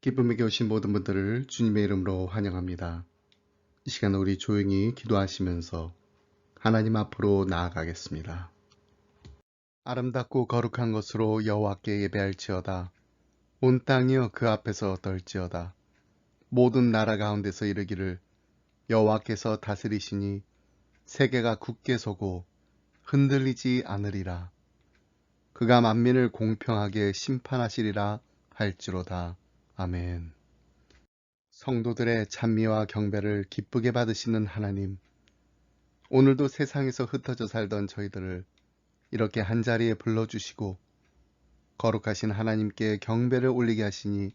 기쁨에게 오신 모든 분들을 주님의 이름으로 환영합니다. 이 시간 우리 조용히 기도하시면서 하나님 앞으로 나아가겠습니다. 아름답고 거룩한 것으로 여호와께 예배할지어다. 온 땅이여 그 앞에서 떨지어다. 모든 나라 가운데서 이르기를 여호와께서 다스리시니 세계가 굳게 서고 흔들리지 않으리라. 그가 만민을 공평하게 심판하시리라 할지로다. 아멘. 성도들의 찬미와 경배를 기쁘게 받으시는 하나님, 오늘도 세상에서 흩어져 살던 저희들을 이렇게 한자리에 불러주시고 거룩하신 하나님께 경배를 올리게 하시니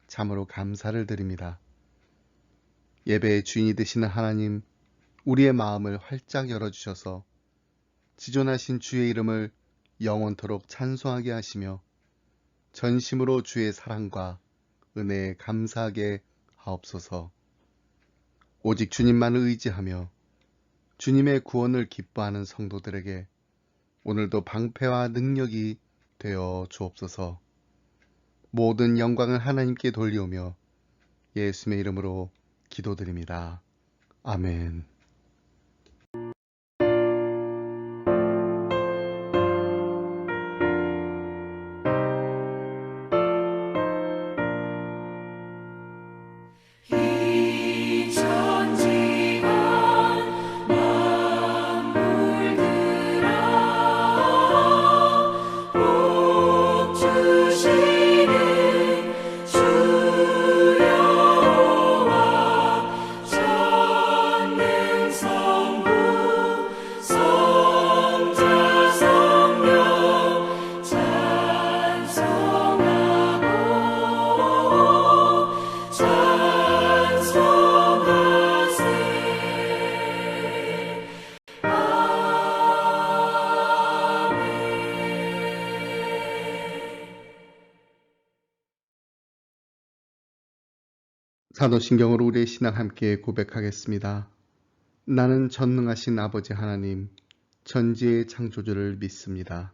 참으로 감사를 드립니다. 예배의 주인이 되시는 하나님, 우리의 마음을 활짝 열어주셔서 지존하신 주의 이름을 영원토록 찬송하게 하시며 전심으로 주의 사랑과 은혜에 감사하게 하옵소서. 오직 주님만을 의지하며 주님의 구원을 기뻐하는 성도들에게 오늘도 방패와 능력이 되어 주옵소서. 모든 영광을 하나님께 돌리오며 예수님의 이름으로 기도드립니다. 아멘. 사도신경으로 우리의 신앙 함께 고백하겠습니다. 나는 전능하신 아버지 하나님, 천지의 창조주를 믿습니다.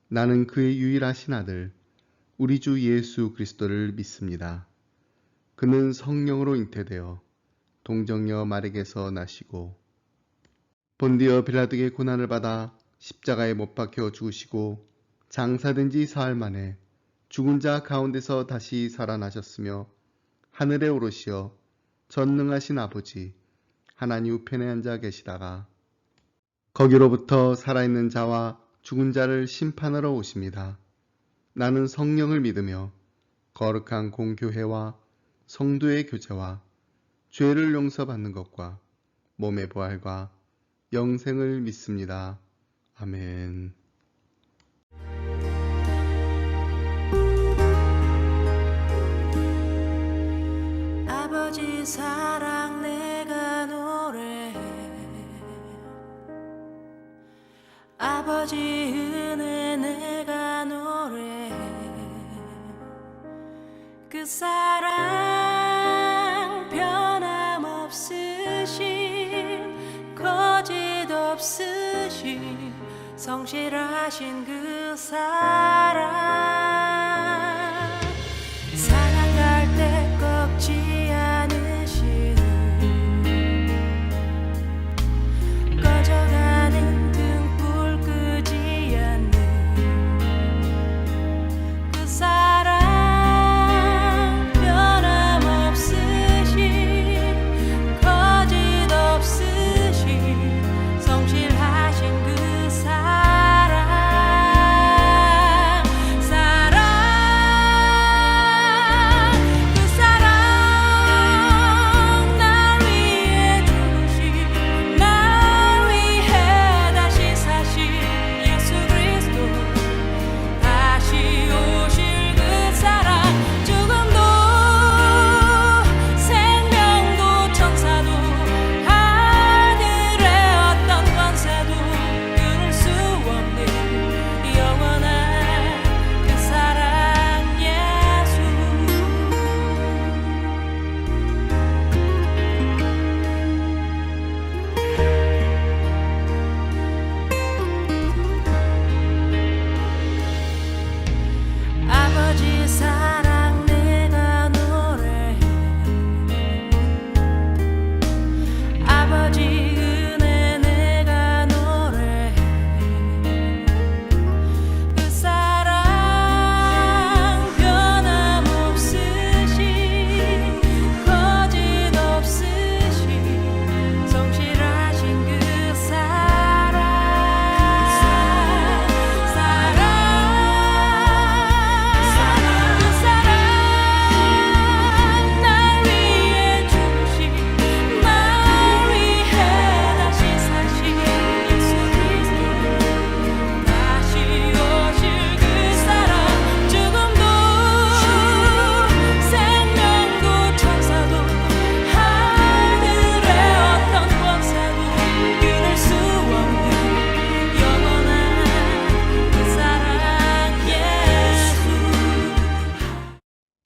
나는 그의 유일하신 아들, 우리 주 예수 그리스도를 믿습니다. 그는 성령으로 잉태되어 동정녀 마리에게서 나시고 본디어 빌라도의 고난을 받아 십자가에 못 박혀 죽으시고 장사된 지 사흘 만에 죽은 자 가운데서 다시 살아나셨으며 하늘에 오르시어 전능하신 아버지 하나님 우편에 앉아 계시다가 거기로부터 살아있는 자와 죽은 자를 심판하러 오십니다. 나는 성령을 믿으며 거룩한 공교회와 성도의 교제와 죄를 용서받는 것과 몸의 부활과 영생을 믿습니다. 아멘. 아버지 사랑 내가 노래해. 아버지 은혜 내가 노래해. 그 사랑 변함없으신 거짓 없으신 성실하신 그 사랑 사랑할 때 꺾지 않으시는 꺼져가는 등불 끄지 않는 그 사랑 변함없으신 거짓 없으신 성실하신 그 사랑 사랑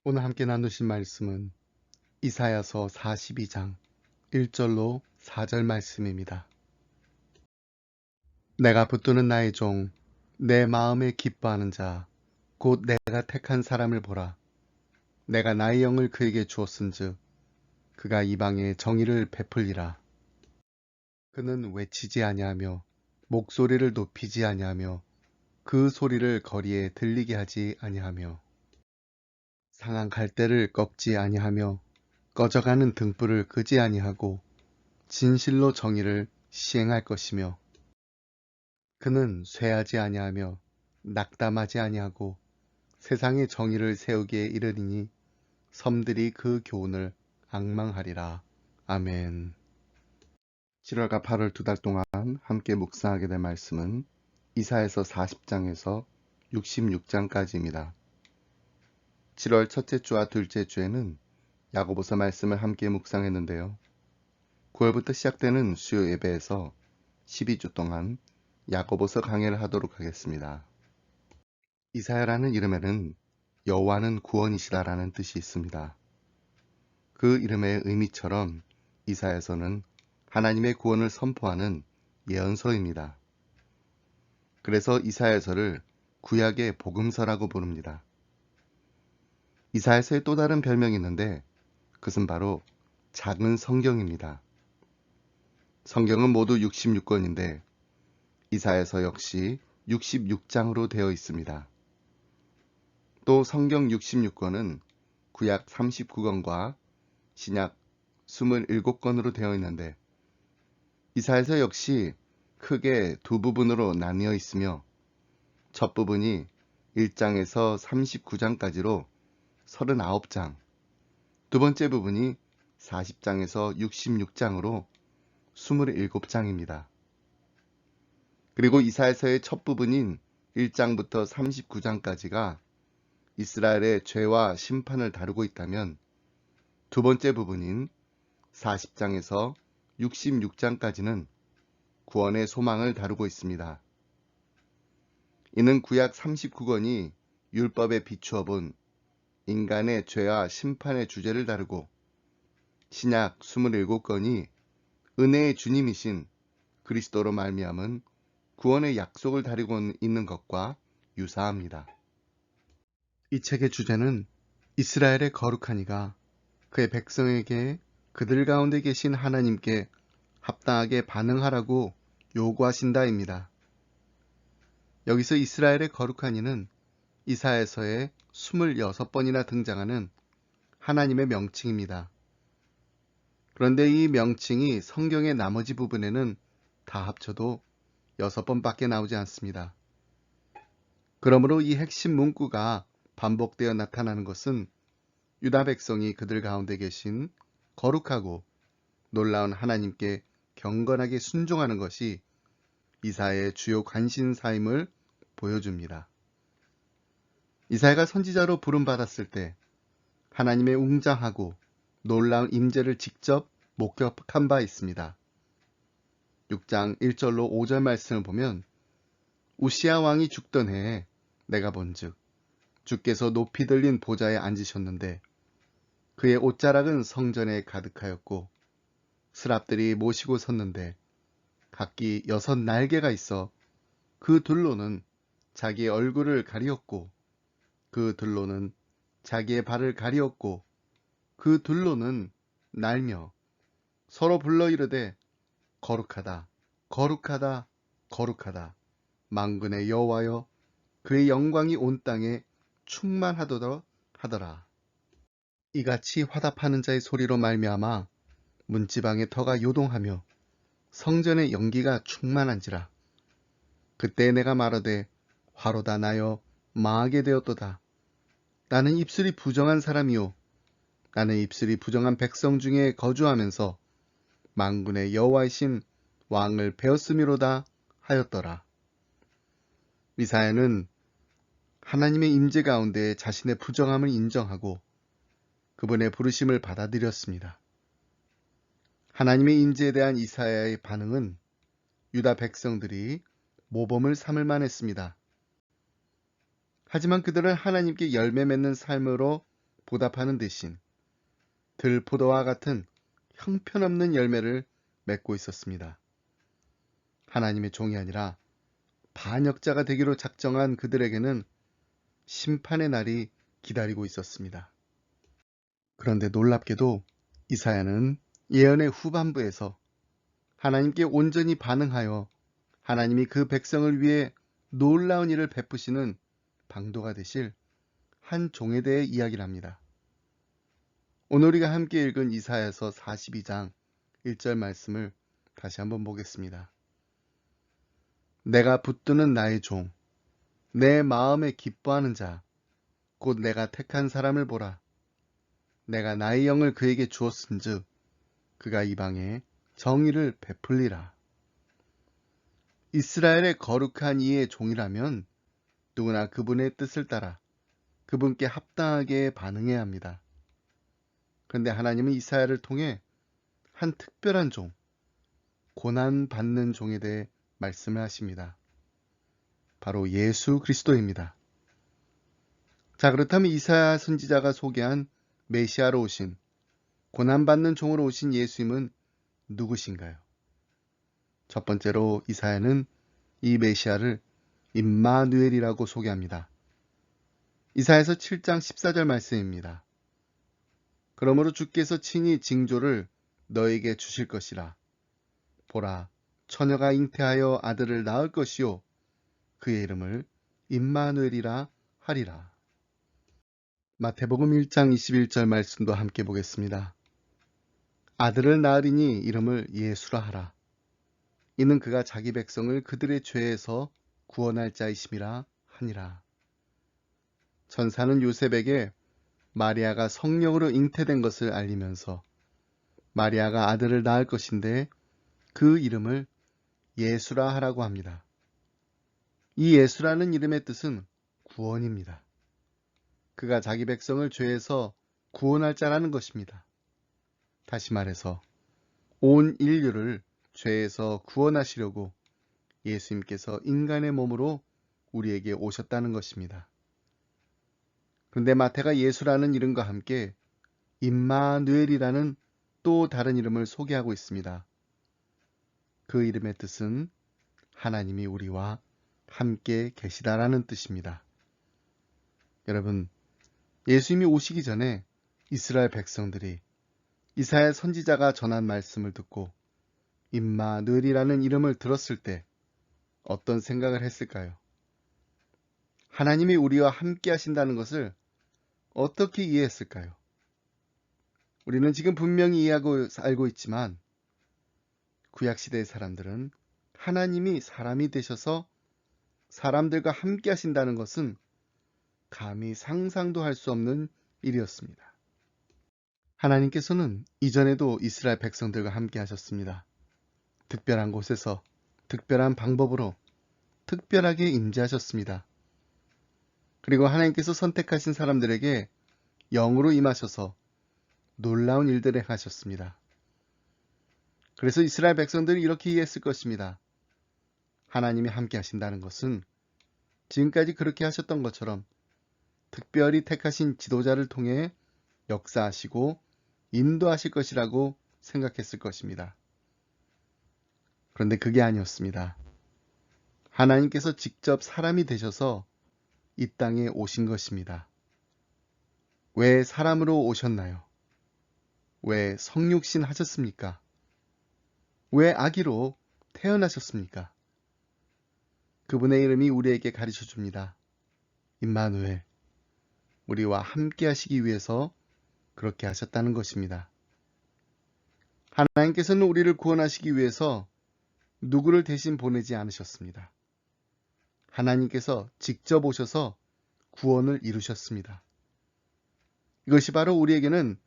오늘 함께 나누실 말씀은 이사야서 42장 1절로 4절 말씀입니다. 내가 붙드는 나의 종, 내 마음에 기뻐하는 자, 곧 내가 택한 사람을 보라. 내가 나의 영을 그에게 주었은즉 그가 이방에 정의를 베풀리라. 그는 외치지 아니하며 목소리를 높이지 아니하며 그 소리를 거리에 들리게 하지 아니하며 상한 갈대를 꺾지 아니하며 꺼져가는 등불을 끄지 아니하고 진실로 정의를 시행할 것이며 그는 쇠하지 아니하며 낙담하지 아니하고 세상의 정의를 세우기에 이르리니 섬들이 그 교훈을 앙망하리라. 아멘. 7월과 8월 2달 동안 함께 묵상하게 될 말씀은 이사야서 40장에서 66장까지입니다. 7월 첫째 주와 둘째 주에는 야고보서 말씀을 함께 묵상했는데요. 9월부터 시작되는 수요 예배에서 12주 동안 야고보서 강해를 하도록 하겠습니다. 이사야라는 이름에는 여호와는 구원이시다라는 뜻이 있습니다. 그 이름의 의미처럼 이사야서는 하나님의 구원을 선포하는 예언서입니다. 그래서 이사야서를 구약의 복음서라고 부릅니다. 이사야서의 또 다른 별명이 있는데 그것은 바로 작은 성경입니다. 성경은 모두 66권인데 이사야서 역시 66장으로 되어 있습니다. 또 성경 66권은 구약 39권과 신약 27권으로 되어 있는데 이사야서 역시 크게 두 부분으로 나뉘어 있으며 첫 부분이 1장에서 39장까지로 39장, 두 번째 부분이 40장에서 66장으로 27장입니다. 그리고 이사야서의 첫 부분인 1장부터 39장까지가 이스라엘의 죄와 심판을 다루고 있다면 두 번째 부분인 40장에서 66장까지는 구원의 소망을 다루고 있습니다. 이는 구약 39권이 율법에 비추어 본 인간의 죄와 심판의 주제를 다루고 신약 27권이 은혜의 주님이신 그리스도로 말미암은 구원의 약속을 다루고 있는 것과 유사합니다. 이 책의 주제는 이스라엘의 거룩한 이가 그의 백성에게 그들 가운데 계신 하나님께 합당하게 반응하라고 요구하신다입니다. 여기서 이스라엘의 거룩한 이는 이사야서에 26번이나 등장하는 하나님의 명칭입니다. 그런데 이 명칭이 성경의 나머지 부분에는 다 합쳐도 6번밖에 나오지 않습니다. 그러므로 이 핵심 문구가 반복되어 나타나는 것은 유다 백성이 그들 가운데 계신 거룩하고 놀라운 하나님께 경건하게 순종하는 것이 이사야의 주요 관심사임을 보여줍니다. 이사야가 선지자로 부름받았을 때 하나님의 웅장하고 놀라운 임재를 직접 목격한 바 있습니다. 6장 1절로 5절 말씀을 보면 우시야 왕이 죽던 해에 내가 본즉 주께서 높이 들린 보좌에 앉으셨는데 그의 옷자락은 성전에 가득하였고 스랍들이 모시고 섰는데 각기 6날개가 있어 그 둘로는 자기의 얼굴을 가리었고 그 둘로는 자기의 발을 가리었고 그 둘로는 날며 서로 불러 이르되 거룩하다 거룩하다 거룩하다 만군의 여호와여 그의 영광이 온 땅에 충만하도다 하더라. 이같이 화답하는 자의 소리로 말미암아 문지방의 터가 요동하며 성전의 연기가 충만한지라. 그때 내가 말하되 화로다 나여 망하게 되었도다. 나는 입술이 부정한 사람이요 나는 입술이 부정한 백성 중에 거주하면서 만군의 여호와이신 왕을 배웠음이로다 하였더라. 이사야는 하나님의 임재 가운데 자신의 부정함을 인정하고 그분의 부르심을 받아들였습니다. 하나님의 임재에 대한 이사야의 반응은 유다 백성들이 모범을 삼을 만했습니다. 하지만 그들은 하나님께 열매 맺는 삶으로 보답하는 대신 들포도와 같은 형편없는 열매를 맺고 있었습니다. 하나님의 종이 아니라 반역자가 되기로 작정한 그들에게는 심판의 날이 기다리고 있었습니다. 그런데 놀랍게도 이사야는 예언의 후반부에서 하나님께 온전히 반응하여 하나님이 그 백성을 위해 놀라운 일을 베푸시는 방도가 되실 한 종에 대해 이야기를 합니다. 오늘 우리가 함께 읽은 이사야서 42장 1절 말씀을 다시 한번 보겠습니다. 내가 붙드는 나의 종, 내 마음에 기뻐하는 자, 곧 내가 택한 사람을 보라. 내가 나의 영을 그에게 주었은즉 그가 이방에 정의를 베풀리라. 이스라엘의 거룩한 이의 종이라면 누구나 그분의 뜻을 따라 그분께 합당하게 반응해야 합니다. 그런데 하나님은 이사야를 통해 한 특별한 종, 고난받는 종에 대해 말씀을 하십니다. 바로 예수 그리스도입니다. 자, 그렇다면 이사야 선지자가 소개한 메시아로 오신, 고난받는 종으로 오신 예수님은 누구신가요? 첫 번째로 이사야는 이 메시아를 임마누엘이라고 소개합니다. 이사야서 7장 14절 말씀입니다. 그러므로 주께서 친히 징조를 너에게 주실 것이라. 보라, 처녀가 잉태하여 아들을 낳을 것이요 그의 이름을 임마누엘이라 하리라. 마태복음 1장 21절 말씀도 함께 보겠습니다. 아들을 낳으리니 이름을 예수라 하라. 이는 그가 자기 백성을 그들의 죄에서 구원할 자이심이라 하니라. 천사는 요셉에게 마리아가 성령으로 잉태된 것을 알리면서 마리아가 아들을 낳을 것인데 그 이름을 예수라 하라고 합니다. 이 예수라는 이름의 뜻은 구원입니다. 그가 자기 백성을 죄에서 구원할 자라는 것입니다. 다시 말해서 온 인류를 죄에서 구원하시려고 예수님께서 인간의 몸으로 우리에게 오셨다는 것입니다. 그런데 마태가 예수라는 이름과 함께 임마누엘이라는 또 다른 이름을 소개하고 있습니다. 그 이름의 뜻은 하나님이 우리와 함께 계시다라는 뜻입니다. 여러분, 예수님이 오시기 전에 이스라엘 백성들이 이사야 선지자가 전한 말씀을 듣고 임마누엘이라는 이름을 들었을 때 어떤 생각을 했을까요? 하나님이 우리와 함께 하신다는 것을 어떻게 이해했을까요? 우리는 지금 분명히 알고 있지만 구약시대의 사람들은 하나님이 사람이 되셔서 사람들과 함께 하신다는 것은 감히 상상도 할 수 없는 일이었습니다. 하나님께서는 이전에도 이스라엘 백성들과 함께 하셨습니다. 특별한 곳에서 특별한 방법으로 특별하게 임재하셨습니다. 그리고 하나님께서 선택하신 사람들에게 영으로 임하셔서 놀라운 일들을 하셨습니다. 그래서 이스라엘 백성들이 이렇게 이해했을 것입니다. 하나님이 함께 하신다는 것은 지금까지 그렇게 하셨던 것처럼 특별히 택하신 지도자를 통해 역사하시고 인도하실 것이라고 생각했을 것입니다. 그런데 그게 아니었습니다. 하나님께서 직접 사람이 되셔서 이 땅에 오신 것입니다. 왜 사람으로 오셨나요? 왜 성육신 하셨습니까? 왜 아기로 태어나셨습니까? 그분의 이름이 우리에게 가르쳐 줍니다. 임마누엘, 우리와 함께 하시기 위해서 그렇게 하셨다는 것입니다. 하나님께서는 우리를 구원하시기 위해서 누구를 대신 보내지 않으셨습니다. 하나님께서 직접 오셔서 구원을 이루셨습니다. 이것이 바로 우리에게는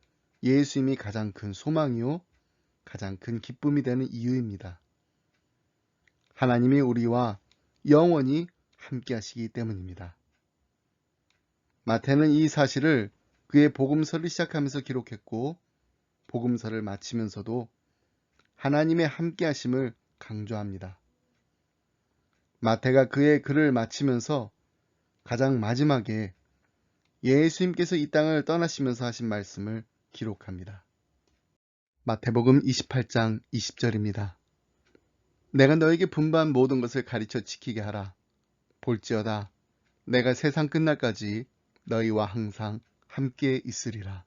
예수님이 가장 큰 소망이요, 가장 큰 기쁨이 되는 이유입니다. 하나님이 우리와 영원히 함께 하시기 때문입니다. 마태는 이 사실을 그의 복음서를 시작하면서 기록했고, 복음서를 마치면서도 하나님의 함께 하심을 강조합니다. 마태가 그의 글을 마치면서 가장 마지막에 예수님께서 이 땅을 떠나시면서 하신 말씀을 기록합니다. 마태복음 28장 20절입니다. 내가 너에게 분부한 모든 것을 가르쳐 지키게 하라. 볼지어다 내가 세상 끝날까지 너희와 항상 함께 있으리라.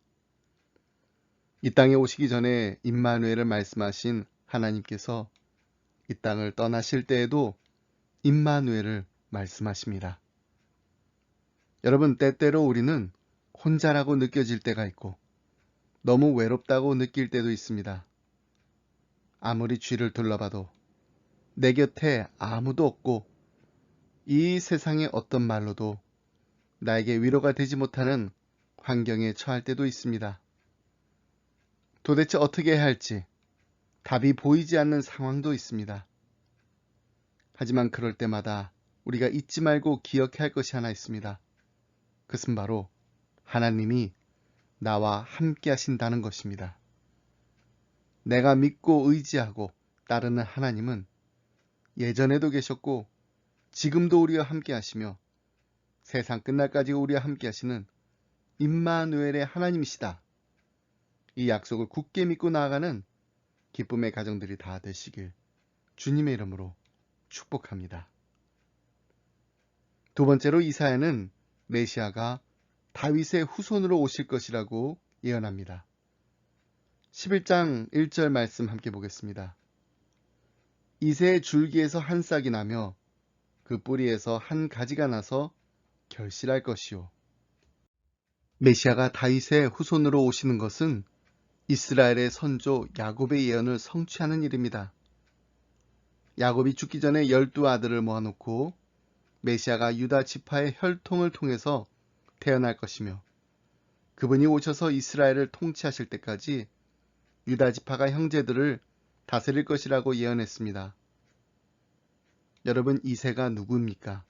이 땅에 오시기 전에 임마누엘을 말씀하신 하나님께서 이 땅을 떠나실 때에도 임마누엘을 말씀하십니다. 여러분, 때때로 우리는 혼자라고 느껴질 때가 있고 너무 외롭다고 느낄 때도 있습니다. 아무리 주위를 둘러봐도 내 곁에 아무도 없고 이 세상의 어떤 말로도 나에게 위로가 되지 못하는 환경에 처할 때도 있습니다. 도대체 어떻게 해야 할지 답이 보이지 않는 상황도 있습니다. 하지만 그럴 때마다 우리가 잊지 말고 기억해야 할 것이 하나 있습니다. 그것은 바로 하나님이 나와 함께 하신다는 것입니다. 내가 믿고 의지하고 따르는 하나님은 예전에도 계셨고 지금도 우리와 함께 하시며 세상 끝날까지 우리와 함께 하시는 임마누엘의 하나님이시다. 이 약속을 굳게 믿고 나아가는 기쁨의 가정들이 다 되시길 주님의 이름으로 축복합니다. 두 번째로 이사야는 메시아가 다윗의 후손으로 오실 것이라고 예언합니다. 11장 1절 말씀 함께 보겠습니다. 이새의 줄기에서 한 싹이 나며 그 뿌리에서 한 가지가 나서 결실할 것이요. 메시아가 다윗의 후손으로 오시는 것은 이스라엘의 선조 야곱의 예언을 성취하는 일입니다. 야곱이 죽기 전에 12아들을 모아놓고 메시아가 유다 지파의 혈통을 통해서 태어날 것이며 그분이 오셔서 이스라엘을 통치하실 때까지 유다 지파가 형제들을 다스릴 것이라고 예언했습니다. 여러분, 이새가 누구입니까?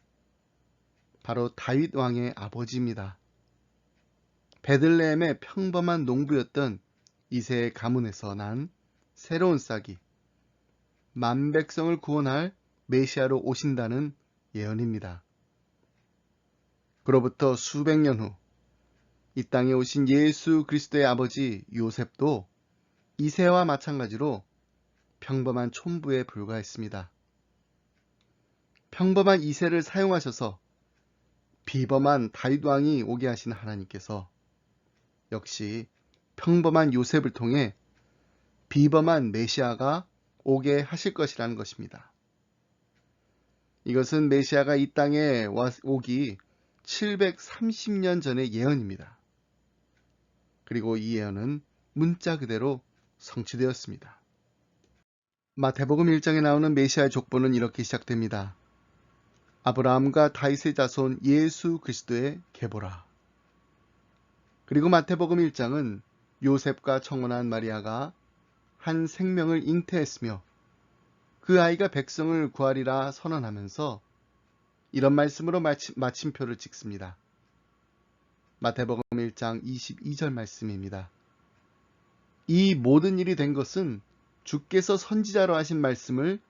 바로 다윗 왕의 아버지입니다. 베들레헴의 평범한 농부였던 이새의 가문에서 난 새로운 싹이 만백성을 구원할 메시아로 오신다는 예언입니다. 그로부터 수백 년 후 이 땅에 오신 예수 그리스도의 아버지 요셉도 이새와 마찬가지로 평범한 촌부에 불과했습니다. 평범한 이새를 사용하셔서 비범한 다윗 왕이 오게 하신 하나님께서 역시 평범한 요셉을 통해 비범한 메시아가 오게 하실 것이라는 것입니다. 이것은 메시아가 이 땅에 오기 730년 전의 예언입니다. 그리고 이 예언은 문자 그대로 성취되었습니다. 마태복음 1장에 나오는 메시아의 족보는 이렇게 시작됩니다. 아브라함과 다윗의 자손 예수 그리스도의 계보라. 그리고 마태복음 1장은 요셉과 청혼한 마리아가 한 생명을 잉태했으며 그 아이가 백성을 구하리라 선언하면서 이런 말씀으로 마침표를 찍습니다. 마태복음 1장 22절 말씀입니다. 이 모든 일이 된 것은 주께서 선지자로 하신 말씀을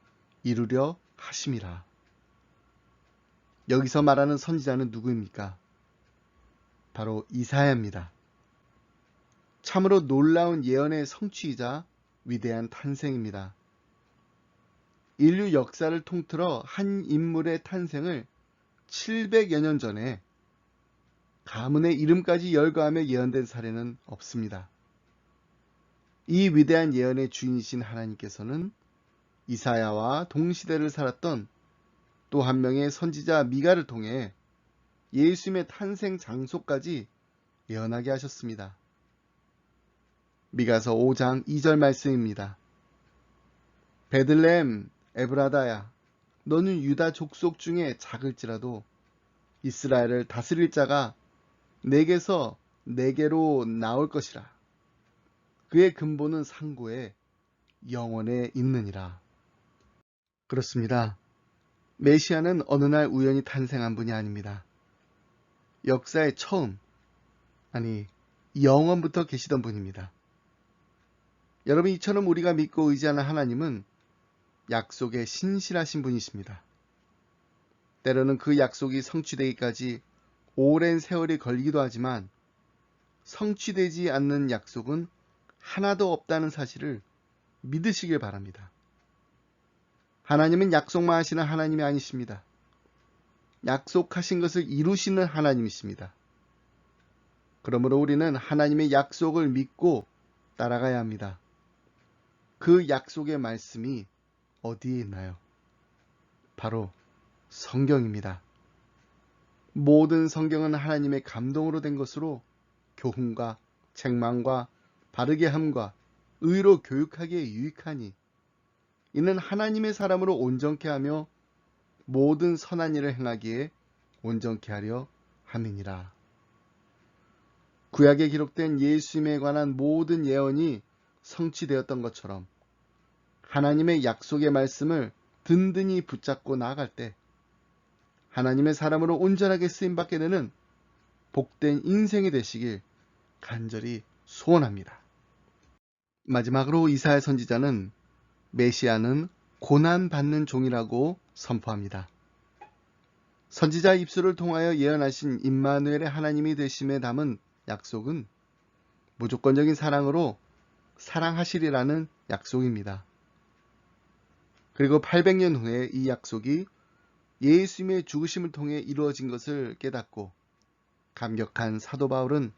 이루려 하심이라. 여기서 말하는 선지자는 누구입니까? 바로 이사야입니다. 참으로 놀라운 예언의 성취이자 위대한 탄생입니다. 인류 역사를 통틀어 한 인물의 탄생을 700여 년 전에 가문의 이름까지 열거하며 예언된 사례는 없습니다. 이 위대한 예언의 주인이신 하나님께서는 이사야와 동시대를 살았던 또 한 명의 선지자 미가를 통해 예수님의 탄생 장소까지 예언하게 하셨습니다. 미가서 5장 2절 말씀입니다. 베들레헴 에브라다야, 너는 유다 족속 중에 작을지라도 이스라엘을 다스릴 자가 내게서 내게로 나올 것이라. 그의 근본은 상고에 영원에 있느니라. 그렇습니다. 메시아는 어느 날 우연히 탄생한 분이 아닙니다. 역사의 처음, 아니 영원부터 계시던 분입니다. 여러분, 이처럼 우리가 믿고 의지하는 하나님은 약속에 신실하신 분이십니다. 때로는 그 약속이 성취되기까지 오랜 세월이 걸리기도 하지만 성취되지 않는 약속은 하나도 없다는 사실을 믿으시길 바랍니다. 하나님은 약속만 하시는 하나님이 아니십니다. 약속하신 것을 이루시는 하나님이십니다. 그러므로 우리는 하나님의 약속을 믿고 따라가야 합니다. 그 약속의 말씀이 어디에 있나요? 바로 성경입니다. 모든 성경은 하나님의 감동으로 된 것으로 교훈과 책망과 바르게 함과 의로 교육하기에 유익하니 이는 하나님의 사람으로 온전케 하며 모든 선한 일을 행하기에 온전케 하려 함이니라. 구약에 기록된 예수님에 관한 모든 예언이 성취되었던 것처럼 하나님의 약속의 말씀을 든든히 붙잡고 나아갈 때 하나님의 사람으로 온전하게 쓰임받게 되는 복된 인생이 되시길 간절히 소원합니다. 마지막으로 이사야 선지자는 메시아는 고난받는 종이라고 선포합니다. 선지자 입술을 통하여 예언하신 임마누엘의 하나님이 되심에 담은 약속은 무조건적인 사랑으로 사랑하시리라는 약속입니다. 그리고 800년 후에 이 약속이 예수님의 죽으심을 통해 이루어진 것을 깨닫고 감격한 사도 바울은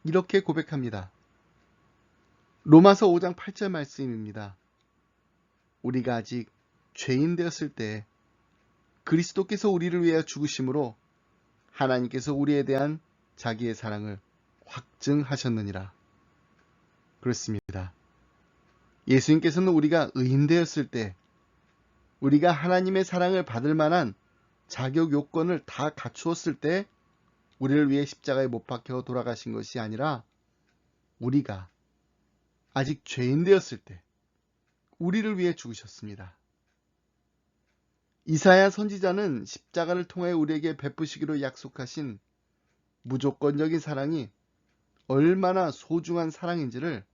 이렇게 고백합니다. 로마서 5장 8절 말씀입니다. 우리가 아직 죄인 되었을 때 그리스도께서 우리를 위하여 죽으심으로 하나님께서 우리에 대한 자기의 사랑을 확증하셨느니라. 그렇습니다. 예수님께서는 우리가 의인 되었을 때 우리가 하나님의 사랑을 받을 만한 자격 요건을 다 갖추었을 때 우리를 위해 십자가에 못 박혀 돌아가신 것이 아니라 우리가 아직 죄인 되었을 때 우리를 위해 죽으셨습니다. 이사야 선지자는 십자가를 통해 우리에게 베푸시기로 약속하신 무조건적인 사랑이 얼마나 소중한 사랑인지를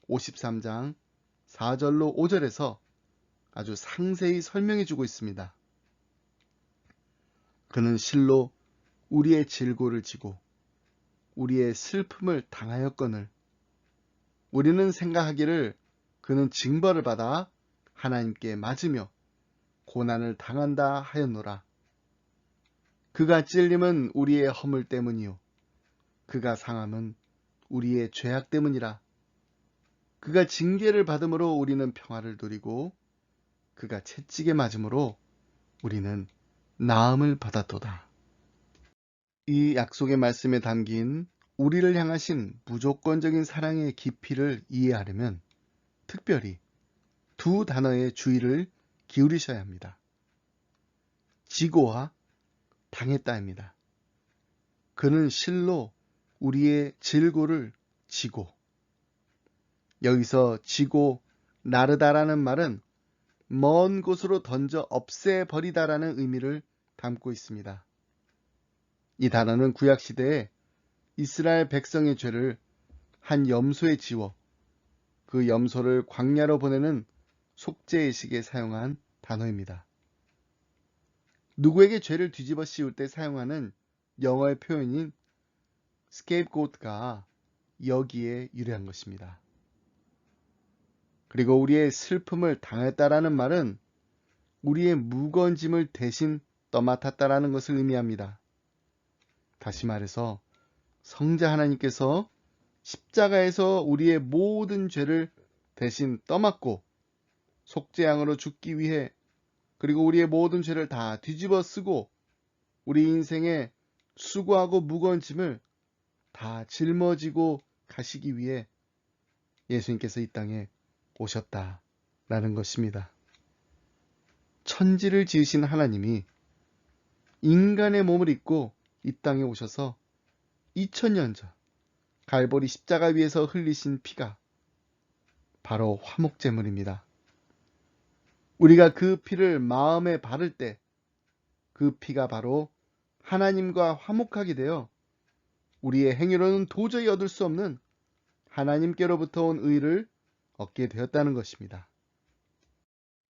53장 4절로 5절에서 아주 상세히 설명해 주고 있습니다. 그는 실로 우리의 질고를 지고 우리의 슬픔을 당하였거늘 우리는 생각하기를 그는 징벌을 받아 하나님께 맞으며 고난을 당한다 하였노라. 그가 찔림은 우리의 허물 때문이요 그가 상함은 우리의 죄악 때문이라. 그가 징계를 받음으로 우리는 평화를 누리고 그가 채찍에 맞음으로 우리는 나음을 받았도다. 이 약속의 말씀에 담긴 우리를 향하신 무조건적인 사랑의 깊이를 이해하려면 특별히 두 단어의 주의를 기울이셔야 합니다. 지고와 당했다입니다. 그는 실로 우리의 질고를 지고, 여기서 지고 나르다라는 말은 먼 곳으로 던져 없애버리다라는 의미를 담고 있습니다. 이 단어는 구약시대에 이스라엘 백성의 죄를 한 염소에 지워 그 염소를 광야로 보내는 속죄의식에 사용한 단어입니다. 누구에게 죄를 뒤집어 씌울 때 사용하는 영어의 표현인 scapegoat가 여기에 유래한 것입니다. 그리고 우리의 슬픔을 당했다라는 말은 우리의 무거운 짐을 대신 떠맡았다라는 것을 의미합니다. 다시 말해서 성자 하나님께서 십자가에서 우리의 모든 죄를 대신 떠맡고 속죄양으로 죽기 위해 그리고 우리의 모든 죄를 다 뒤집어 쓰고 우리 인생의 수고하고 무거운 짐을 다 짊어지고 가시기 위해 예수님께서 이 땅에 오셨다라는 것입니다. 천지를 지으신 하나님이 인간의 몸을 입고 이 땅에 오셔서 2000년 전 갈보리 십자가 위에서 흘리신 피가 바로 화목제물입니다. 우리가 그 피를 마음에 바를 때 그 피가 바로 하나님과 화목하게 되어 우리의 행위로는 도저히 얻을 수 없는 하나님께로부터 온 의를 얻게 되었다는 것입니다.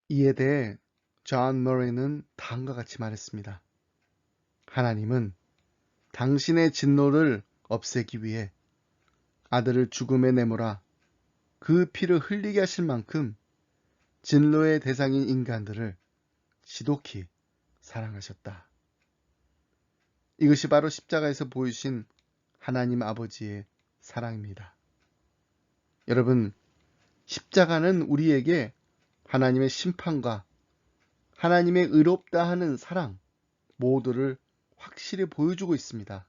이에 대해 존 머레이는 다음과 같이 말했습니다. 하나님은 당신의 진노를 없애기 위해 아들을 죽음에 내몰아 그 피를 흘리게 하실 만큼 진노의 대상인 인간들을 지독히 사랑하셨다. 이것이 바로 십자가에서 보이신 하나님 아버지의 사랑입니다. 여러분, 십자가는 우리에게 하나님의 심판과 하나님의 의롭다 하는 사랑 모두를 확실히 보여주고 있습니다.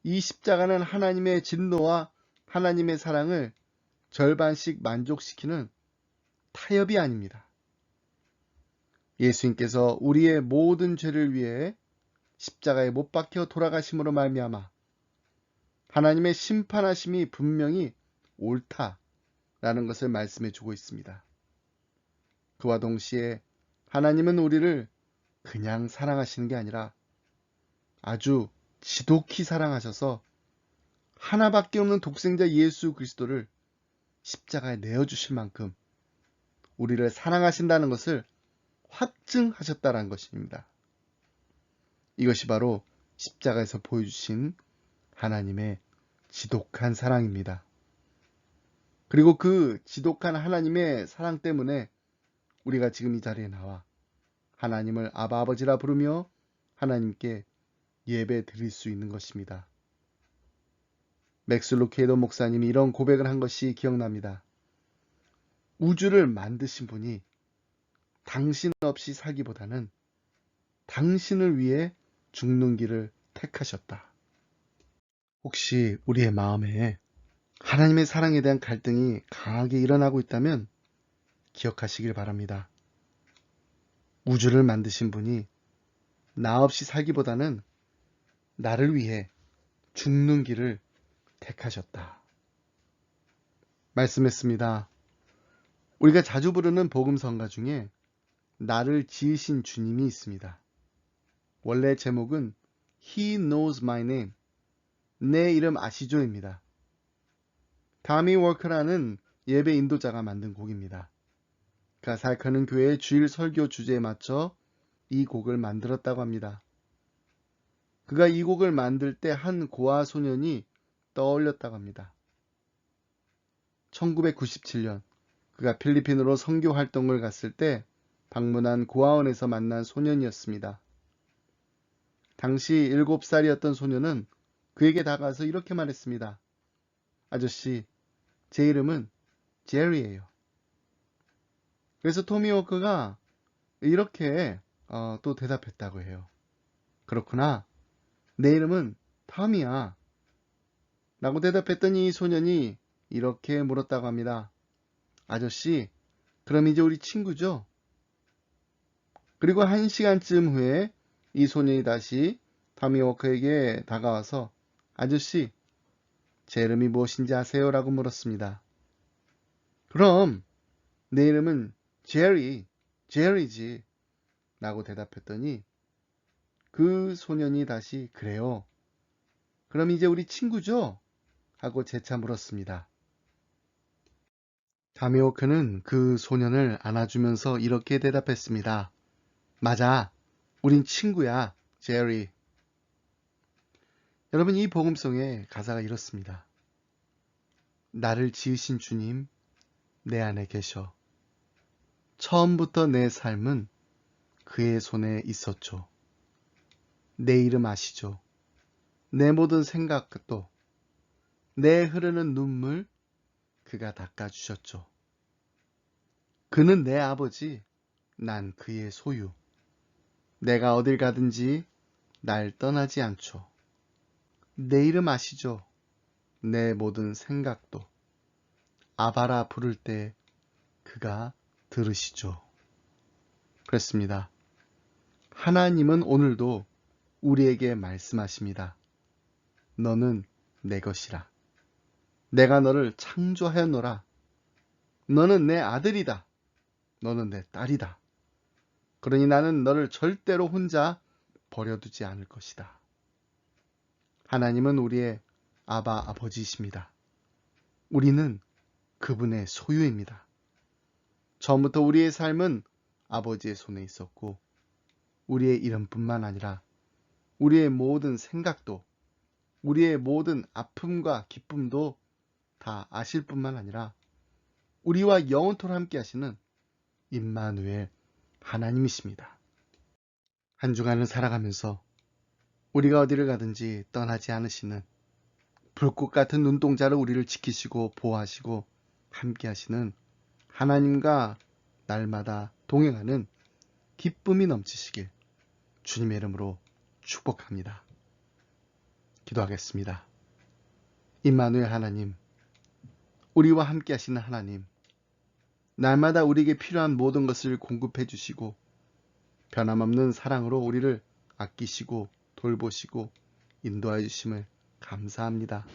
이 십자가는 하나님의 진노와 하나님의 사랑을 절반씩 만족시키는 타협이 아닙니다. 예수님께서 우리의 모든 죄를 위해 십자가에 못 박혀 돌아가심으로 말미암아 하나님의 심판하심이 분명히 옳다라는 것을 말씀해 주고 있습니다. 그와 동시에 하나님은 우리를 그냥 사랑하시는 게 아니라 아주 지독히 사랑하셔서 하나밖에 없는 독생자 예수 그리스도를 십자가에 내어주실 만큼 우리를 사랑하신다는 것을 확증하셨다는 것입니다. 이것이 바로 십자가에서 보여주신 하나님의 지독한 사랑입니다. 그리고 그 지독한 하나님의 사랑 때문에 우리가 지금 이 자리에 나와 하나님을 아바 아버지라 부르며 하나님께 예배 드릴 수 있는 것입니다. 맥스 루케이더 목사님이 이런 고백을 한 것이 기억납니다. 우주를 만드신 분이 당신 없이 살기보다는 당신을 위해 죽는 길을 택하셨다. 혹시 우리의 마음에 하나님의 사랑에 대한 갈등이 강하게 일어나고 있다면 기억하시길 바랍니다. 우주를 만드신 분이 나 없이 살기보다는 나를 위해 죽는 길을 택하셨다. 말씀했습니다. 우리가 자주 부르는 복음성가 중에 나를 지으신 주님이 있습니다. 원래 제목은 He knows my name, 내 이름 아시죠입니다. 타미 워커라는 예배 인도자가 만든 곡입니다. 그가 사역하는 교회의 주일 설교 주제에 맞춰 이 곡을 만들었다고 합니다. 그가 이 곡을 만들 때 한 고아 소년이 떠올렸다고 합니다. 1997년 그가 필리핀으로 선교 활동을 갔을 때 방문한 고아원에서 만난 소년이었습니다. 당시 7살이었던 소년은 그에게 다가와서 이렇게 말했습니다. 아저씨, 제 이름은 제리예요. 그래서 토미 워커가 이렇게 또 대답했다고 해요. 그렇구나. 내 이름은 탐이야. 라고 대답했더니 이 소년이 이렇게 물었다고 합니다. 아저씨, 그럼 이제 우리 친구죠? 그리고 1시간쯤 후에 이 소년이 다시 타미 워커에게 다가와서 아저씨, 제 이름이 무엇인지 아세요? 라고 물었습니다. 그럼 내 이름은 제리지 라고 대답했더니 그 소년이 다시 그래요. 그럼 이제 우리 친구죠? 하고 재차 물었습니다. 타미 워커는 그 소년을 안아주면서 이렇게 대답했습니다. 맞아, 우린 친구야, 제리. 여러분, 이 복음송의 가사가 이렇습니다. 나를 지으신 주님, 내 안에 계셔. 처음부터 내 삶은 그의 손에 있었죠. 내 이름 아시죠? 내 모든 생각도, 내 흐르는 눈물, 그가 닦아주셨죠. 그는 내 아버지, 난 그의 소유. 내가 어딜 가든지 날 떠나지 않죠. 내 이름 아시죠? 내 모든 생각도. 아바라 부를 때 그가 들으시죠. 그렇습니다. 하나님은 오늘도 우리에게 말씀하십니다. 너는 내 것이라. 내가 너를 창조하였노라. 너는 내 아들이다. 너는 내 딸이다. 그러니 나는 너를 절대로 혼자 버려두지 않을 것이다. 하나님은 우리의 아바 아버지이십니다. 우리는 그분의 소유입니다. 처음부터 우리의 삶은 아버지의 손에 있었고 우리의 이름뿐만 아니라 우리의 모든 생각도, 우리의 모든 아픔과 기쁨도 다 아실 뿐만 아니라 우리와 영원토록 함께 하시는 임마누엘 하나님이십니다. 한 주간을 살아가면서 우리가 어디를 가든지 떠나지 않으시는 불꽃 같은 눈동자로 우리를 지키시고 보호하시고 함께 하시는 하나님과 날마다 동행하는 기쁨이 넘치시길 주님의 이름으로 축복합니다. 기도하겠습니다. 임마누엘 하나님, 우리와 함께 하시는 하나님, 날마다 우리에게 필요한 모든 것을 공급해 주시고 변함없는 사랑으로 우리를 아끼시고 돌보시고 인도하여 주심을 감사합니다.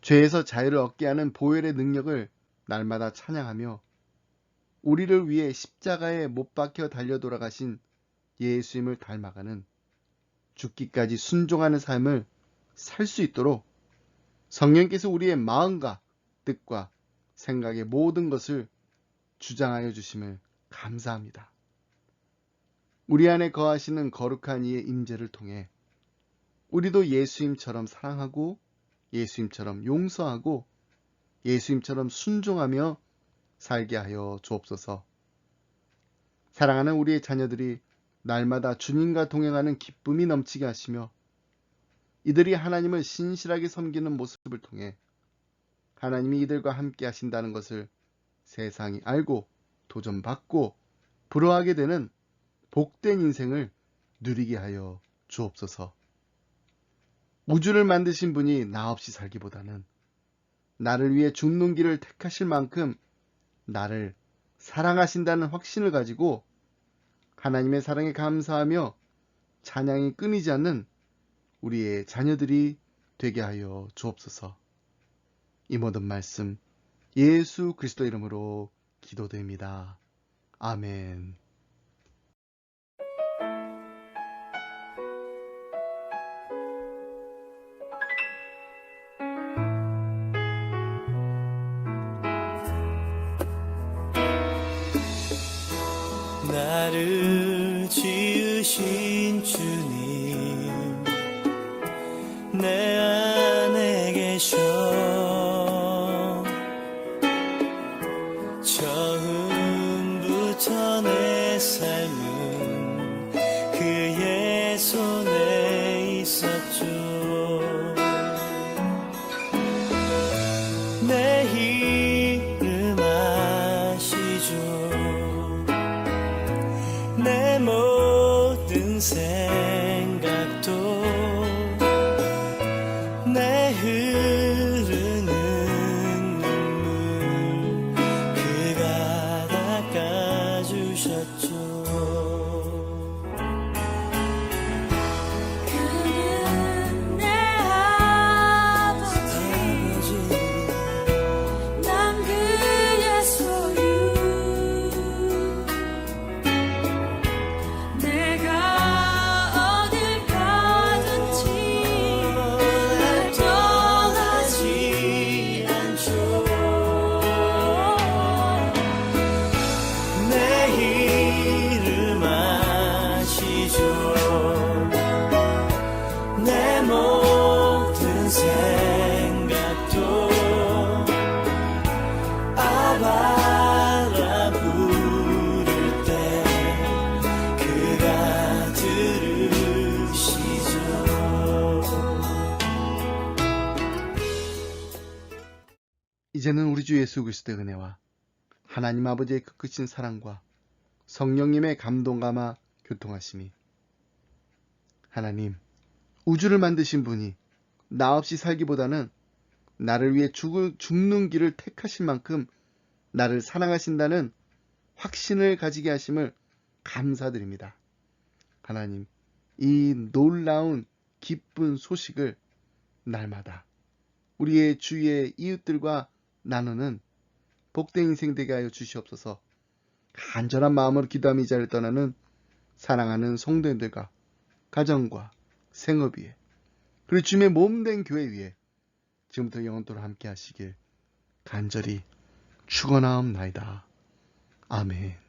죄에서 자유를 얻게 하는 보혈의 능력을 날마다 찬양하며 우리를 위해 십자가에 못 박혀 달려 돌아가신 예수님을 닮아가는 죽기까지 순종하는 삶을 살 수 있도록 성령께서 우리의 마음과 뜻과 생각의 모든 것을 주장하여 주심을 감사합니다. 우리 안에 거하시는 거룩한 이의 임재를 통해 우리도 예수님처럼 사랑하고 예수님처럼 용서하고 예수님처럼 순종하며 살게 하여 주옵소서. 사랑하는 우리의 자녀들이 날마다 주님과 동행하는 기쁨이 넘치게 하시며 이들이 하나님을 신실하게 섬기는 모습을 통해 하나님이 이들과 함께 하신다는 것을 세상이 알고 도전받고 부러워하게 되는 복된 인생을 누리게 하여 주옵소서. 우주를 만드신 분이 나 없이 살기보다는 나를 위해 죽는 길을 택하실 만큼 나를 사랑하신다는 확신을 가지고 하나님의 사랑에 감사하며 찬양이 끊이지 않는 우리의 자녀들이 되게 하여 주옵소서. 이 모든 말씀 예수 그리스도 이름으로 기도드립니다. 아멘. 나를 지으신 주님 내 안에 계셔 처음부터 내 삶은 그의 손에 있었죠. 내 이름 아시죠. 내 모든 생각도 내 흐르는 눈물 그가 닦아주셨죠. 그는 내 아버지 난 그의 소유 내가 어딜 가든지 날 떠나지 않죠. 내 이름 아시죠. 내 모든 생각도 아바라 부를 때 그가 들으시죠. 이제는 우리 주 예수 그리스도의 은혜와 하나님 아버지의 그 크신 사랑과 성령님의 감동감화 교통하심이 하나님 우주를 만드신 분이 나 없이 살기보다는 나를 위해 죽는 길을 택하신 만큼 나를 사랑하신다는 확신을 가지게 하심을 감사드립니다. 하나님, 이 놀라운 기쁜 소식을 날마다 우리의 주위의 이웃들과 나누는 복된 인생 되게 하여 주시옵소서. 간절한 마음으로 기도하며 이 자리를 떠나는 사랑하는 성도님들과 가정과 생업 위에 그리고 주님의 몸된 교회 위에 지금부터 영원토록 함께 하시길 간절히 축원하옵나이다. 아멘.